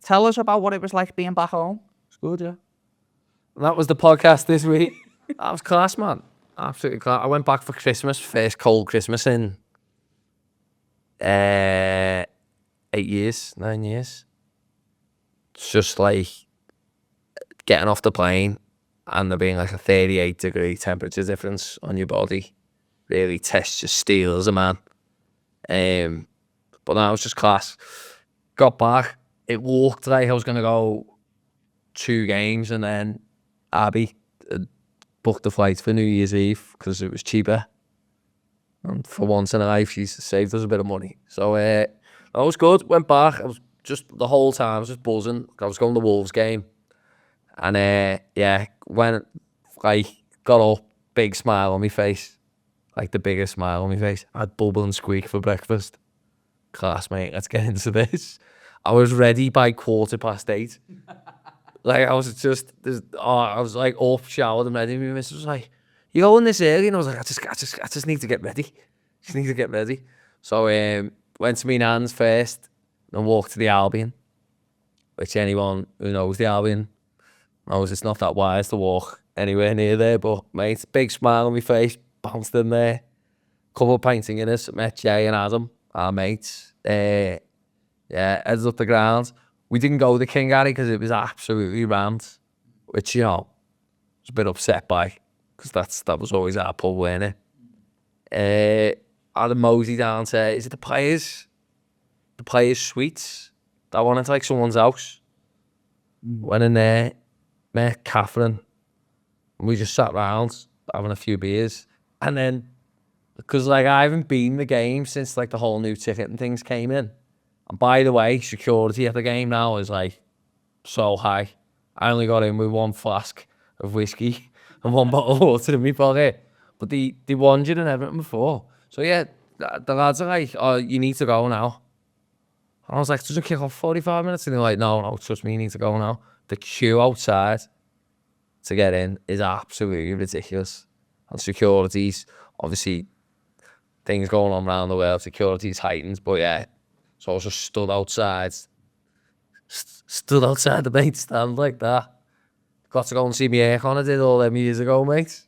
tell us about what it was like being back home. It's good, yeah. And that was the podcast this week. That was class, man. Absolutely class. I went back for Christmas, first cold Christmas in 9 years. It's just like getting off the plane and there being like a 38-degree temperature difference on your body really tests your steel as a man. But no, it was just class. Got back. It looked like I was going to go 2 games, and then Abby booked the flight for New Year's Eve because it was cheaper. And for once in her life, she's saved us a bit of money. So that was good. Went back. I was just, the whole time, I was just buzzing. I was going to the Wolves game. And went, got up, big smile on my face. Like the biggest smile on my face. I had bubble and squeak for breakfast. Class, mate, let's get into this. I was ready by 8:15. Like, I was just, I was like up, showered and ready. My missus was like, you going this early? And I was like, I just need to get ready. So went to my nan's first and walked to the Albion, which anyone who knows the Albion knows it's not that wise to walk anywhere near there. But, mate, big smile on my face, bounced in there, couple of pints in Guinness, met Jay and Adam, our mates. Headed up the ground. We didn't go to King Harry because it was absolutely rammed, which, I was a bit upset by, because that was always our pub, wasn't it? Had a mosey down to, is it the players suites? That one, it's like someone's house. Went in there, met Catherine, and we just sat round having a few beers. And then, because I haven't been to the game since the whole new ticket and things came in. And by the way, security at the game now is so high. I only got in with 1 flask of whiskey and 1 bottle of water in my pocket. But they warned you in Everton before. So yeah, the lads are like, oh, you need to go now. And I was like, doesn't kick off 45 minutes? And they're like, no, trust me, you need to go now. The queue outside to get in is absolutely ridiculous. And security's, obviously, things going on around the world, security's heightened. But yeah, so I was just stood outside the main stand like that. Got to go and see me aircon. I did all them years ago, mate.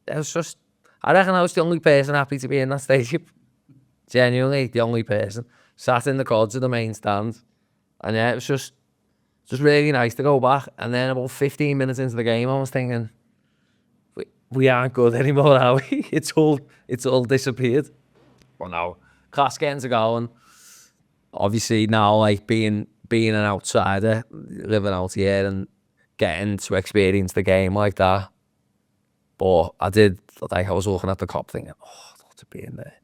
It was just, I reckon I was the only person happy to be in that stadium. Genuinely, the only person. Sat in the cods of the main stand. And yeah, it was just really nice to go back. And then about 15 minutes into the game, I was thinking, we aren't good anymore, are we? It's all disappeared. Well, no, class getting to going. Obviously now, being an outsider, living out here and getting to experience the game like that. But I did, I was looking at the cop thinking, I'd love to be in there.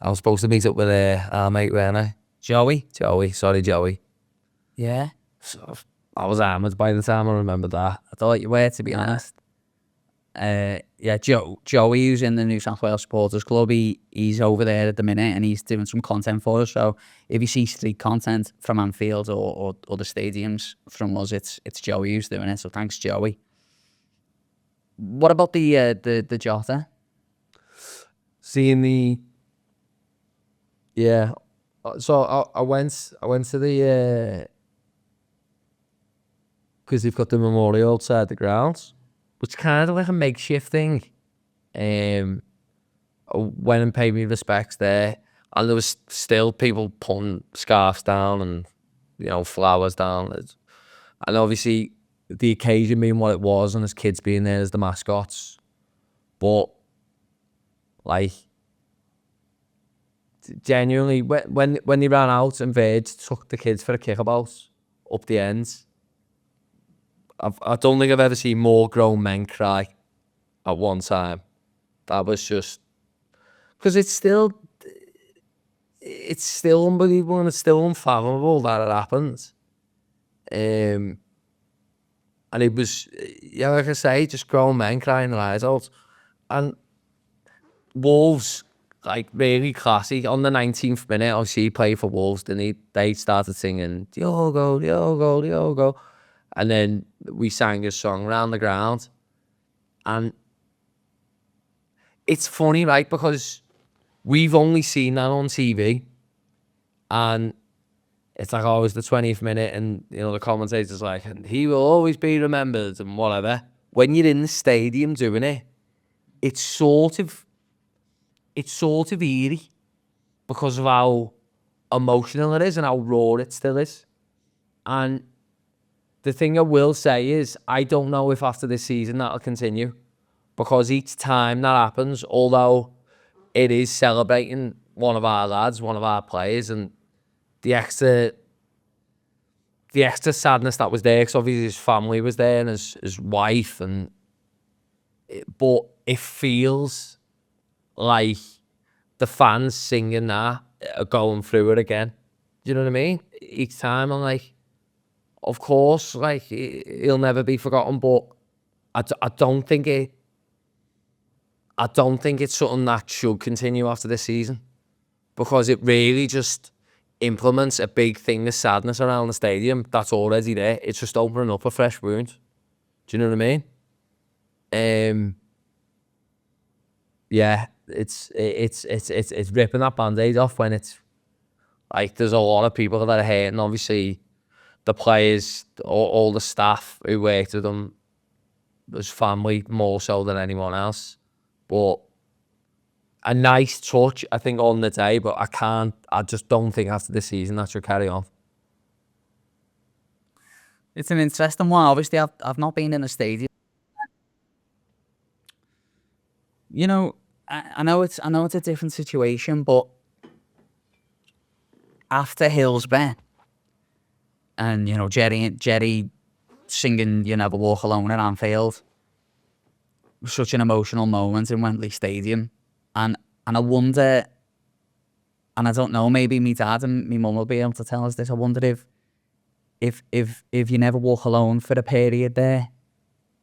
I was supposed to meet up with our mate, weren't I? Joey. Yeah. So I was hammered by the time I remembered that. I thought you were, to be honest. Joey, who's in the New South Wales Supporters Club, he's over there at the minute and he's doing some content for us. So if you see street content from Anfield or other stadiums from us, it's Joey who's doing it. So thanks, Joey. What about the Jota? Seeing the, yeah. So I went to the, because they've got the memorial outside the grounds, which kind of like a makeshift thing. I went and paid me respects there, and there was still people putting scarves down and flowers down, and obviously the occasion being what it was, and his kids being there as the mascots. But genuinely, when they ran out and Verge took the kids for a kickabout up the ends, I don't think I've ever seen more grown men cry at one time. That was just, because it's still unbelievable and it's still unfathomable that it happened. And it was, yeah, like I say, just grown men crying their eyes out. And Wolves, like, really classy. On the 19th minute, obviously he played for Wolves, didn't he? They started singing, Diogo, Diogo, Diogo. And then we sang a song round the ground. And it's funny, right? Because we've only seen that on TV. And it's like, oh, it's the 20th minute, and you know the commentator's like, and he will always be remembered and whatever. When you're in the stadium doing it, it's sort of eerie because of how emotional it is and how raw it still is. And the thing I will say is, I don't know if after this season that'll continue, because each time that happens, although it is celebrating one of our lads, one of our players, and the extra sadness that was there, because obviously his family was there and his wife, but it feels like the fans singing that are going through it again. Do you know what I mean? Each time I'm like, of course, like, he'll never be forgotten, but I don't think it's something that should continue after this season, because it really just implements a big thing of sadness around the stadium that's already there. It's just opening up a fresh wound. Do you know what I mean? Yeah, it's ripping that band-aid off when it's like there's a lot of people that are hating. Obviously, the players, all the staff who worked with them, was family more so than anyone else. But a nice touch, I think, on the day, but I just don't think after this season that should carry on. It's an interesting one. Obviously, I've not been in a stadium. You know, I know it's a different situation, but after Hillsborough and, you know, Jerry singing "You Never Walk Alone" at Anfield, was such an emotional moment in Wembley Stadium. And I wonder, and I don't know, maybe me dad and me mum will be able to tell us this. I wonder if You Never Walk Alone for a period there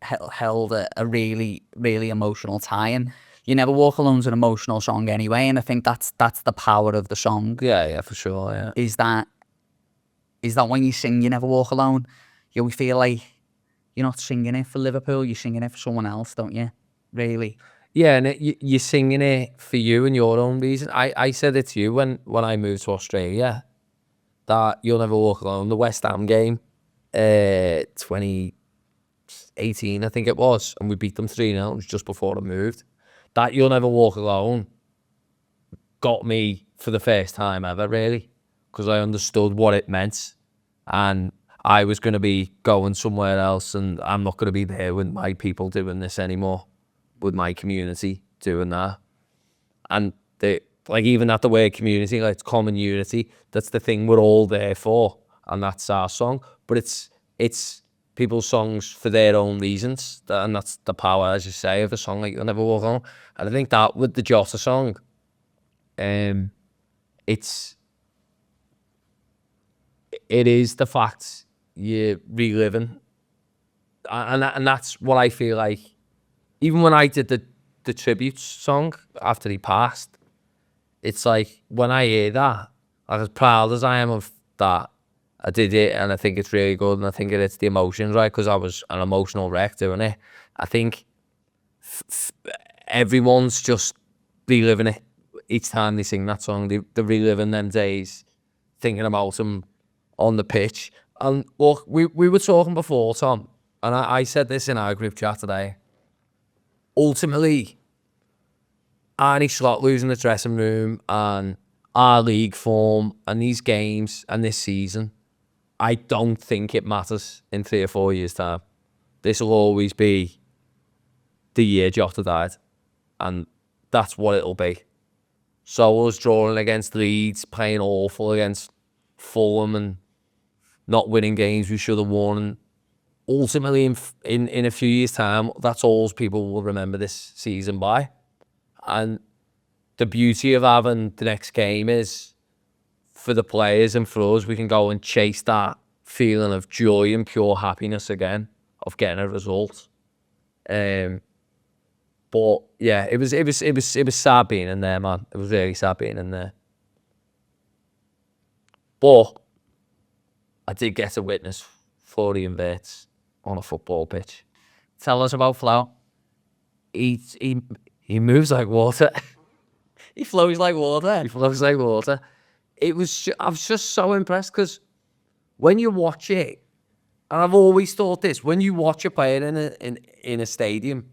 held a really, really emotional tie-in. You Never Walk Alone's an emotional song anyway, and I think that's the power of the song. Yeah, for sure, yeah. Is that when you sing You Never Walk Alone, you feel like you're not singing it for Liverpool, you're singing it for someone else, don't you? Really? Yeah, and you're singing it for you and your own reason. I said it to you when I moved to Australia, that You'll Never Walk Alone, the West Ham game, 2018, I think it was, and we beat them 3-0, it was just before I moved. That You'll Never Walk Alone got me for the first time ever, really, because I understood what it meant, and I was going to be going somewhere else, and I'm not going to be there with my people doing this anymore, with my community doing that. And like, even at the word community, like, it's common unity, that's the thing we're all there for, and that's our song. But it's people's songs for their own reasons, and that's the power, as you say, of a song like You'll Never Walk Alone. And I think that with the Jota song, it is the fact you're reliving, and that's what I feel like. Even when I did the Tributes song after he passed, it's like, when I hear that, like, as proud as I am of that, I did it, and I think it's really good, and I think it's the emotions, right? Because I was an emotional wreck doing it. I think everyone's just reliving it each time they sing that song. They're reliving them days, thinking about them on the pitch. And look, we were talking before, Tom, and I said this in our group chat today. Ultimately, Arnie Slot losing the dressing room and our league form and these games and this season, I don't think it matters in 3 or 4 years' time. This will always be the year Jota died, and that's what it'll be. So us drawing against Leeds, playing awful against Fulham, and not winning games we should have won, and ultimately in a few years' time, that's all people will remember this season by. And the beauty of having the next game is, for the players and for us, we can go and chase that feeling of joy and pure happiness again of getting a result. But yeah, it was sad being in there, man. It was really sad being in there. But I did get to witness Florian Wirtz on a football pitch. Tell us about Flo. He moves like water. He flows like water. He flows like water. I was just so impressed because when you watch it, and I've always thought this, when you watch a player in a stadium,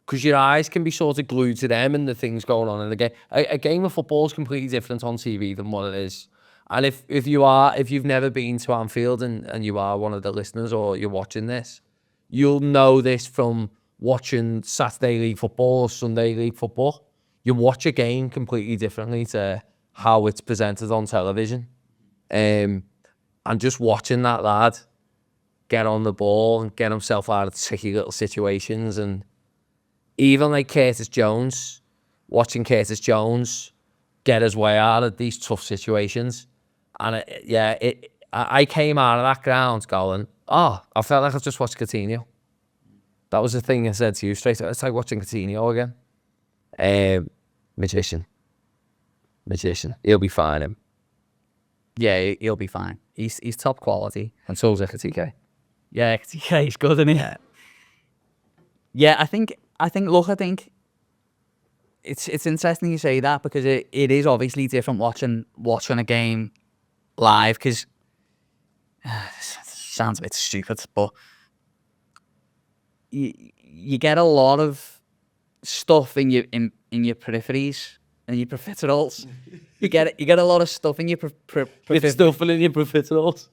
because your eyes can be sort of glued to them and the things going on in the game. A game of football is completely different on TV than what it is. And if you've never been to Anfield and you are one of the listeners or you're watching this, you'll know this from watching Saturday League football or Sunday League football. You watch a game completely differently to how it's presented on television. And just watching that lad get on the ball and get himself out of tricky little situations, and even like Curtis Jones, watching Curtis Jones get his way out of these tough situations. And I came out of that ground going, oh, I felt like I just watched Coutinho. That was the thing I said to you straight away. It's like watching Coutinho again. Magician. He'll be fine. Him. Yeah, he'll be fine. He's top quality. And so's TK. Yeah, he's good, isn't he? Yeah, I think it's interesting you say that, because it is obviously different watching a game live, because sounds a bit stupid, but you get a lot of stuff in your peripheries and your profiteroles. You get a lot of stuff in your Stuff in your profiteroles.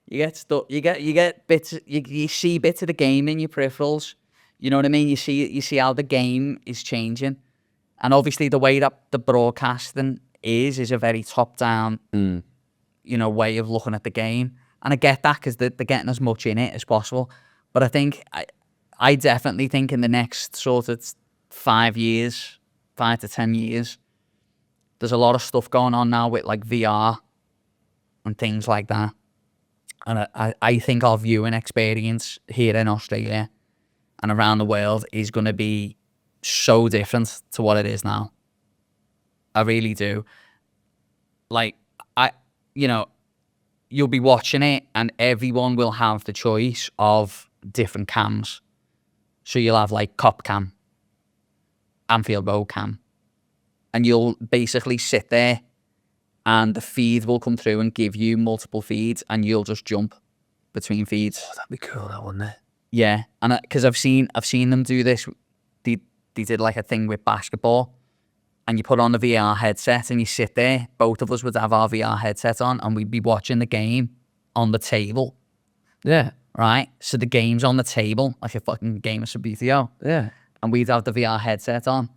You get stuff. You get bits. You see bits of the game in your peripherals. You know what I mean? You see how the game is changing, and obviously the way that the broadcasting is a very top down, way of looking at the game. And I get that because they're getting as much in it as possible. But I think I definitely think in the next sort of 5 to 10 years, there's a lot of stuff going on now with like VR and things like that. And I think our viewing experience here in Australia and around the world is going to be so different to what it is now. I really do. Like, you'll be watching it and everyone will have the choice of different cams. So you'll have like Cop Cam, Anfield Road Cam, and you'll basically sit there and the feed will come through and give you multiple feeds and you'll just jump between feeds. Oh, that'd be cool, that, wouldn't it? Yeah, and because I've seen them do this. They did like a thing with basketball, and you put on the VR headset and you sit there. Both of us would have our VR headset on and we'd be watching the game on the table. Yeah. Right? So the game's on the table, like a fucking game of Sabutio. Yeah. And we'd have the VR headset on.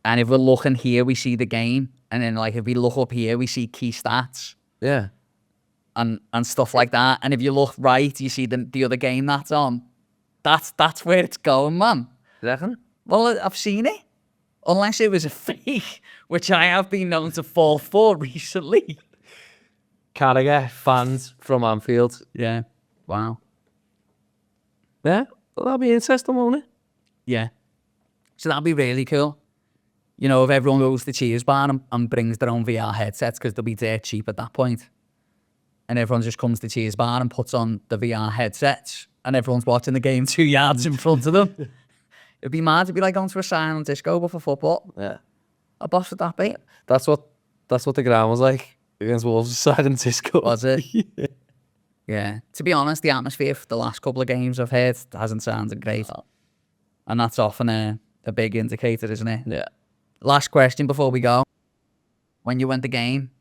And if we're looking here, we see the game. And then like if we look up here, we see key stats. Yeah. And stuff like that. And if you look right, you see the other game that's on. That's where it's going, man. You reckon? Well, I've seen it. Unless it was a fake, which I have been known to fall for recently. Carragher, fans from Anfield. Yeah. Wow. Yeah, well, that'll be interesting, won't it? Yeah. So that'll be really cool. You know, if everyone goes to the Cheers bar and brings their own VR headsets, because they'll be dirt cheap at that point. And everyone just comes to the Cheers bar and puts on the VR headsets, and everyone's watching the game 2 yards in front of them. It'd be mad. It'd be like going to a silent disco, but for football. Yeah. How boss would that be? That's what the ground was like against Wolves' silent disco. Was it? Yeah. Yeah. To be honest, the atmosphere for the last couple of games I've heard hasn't sounded great. Oh. And that's often a big indicator, isn't it? Yeah. Last question before we go. When you went the game,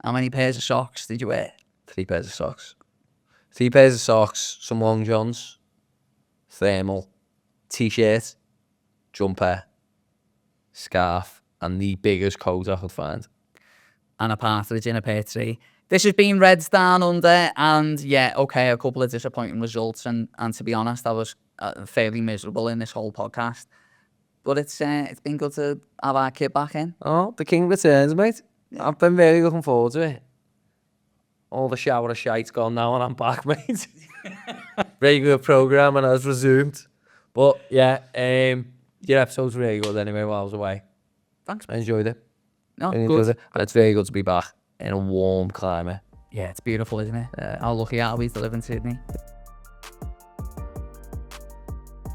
how many pairs of socks did you wear? 3 pairs of socks. 3 pairs of socks, some long johns, thermal, t-shirt, jumper, scarf, and the biggest coat I could find. And a partridge in a pear tree. This has been Reds Down Under, and yeah, okay, a couple of disappointing results, and to be honest, I was fairly miserable in this whole podcast. But it's been good to have our kid back in. Oh, the king returns, mate. Yeah. I've been really looking forward to it. all the shower of shite's gone now and I'm back, mate. Regular programming has resumed. But yeah, your episode's really good anyway while I was away. Thanks. I enjoyed it. No, I enjoyed good. it. And it's very good to be back in a warm climate. Yeah, it's beautiful, isn't it? How lucky are we to live in Sydney?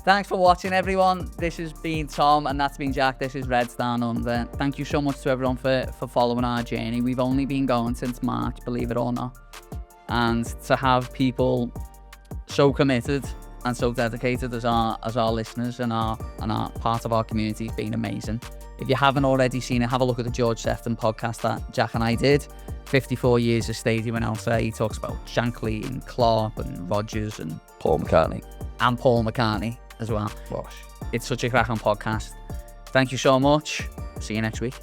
Thanks for watching, everyone. This has been Tom, and that's been Jack. This is Reds Down Under. Thank you so much to everyone for following our journey. We've only been going since March, believe it or not. And to have people so committed and so dedicated as our listeners and our part of our community has been amazing. If you haven't already seen it, have a look at the George Sephton podcast that Jack and I did. 54 years of stadium and outside. He talks about Shankly and Clark and Rodgers and Paul McCartney. And Paul McCartney as well. Gosh. It's such a cracking podcast. Thank you so much. See you next week.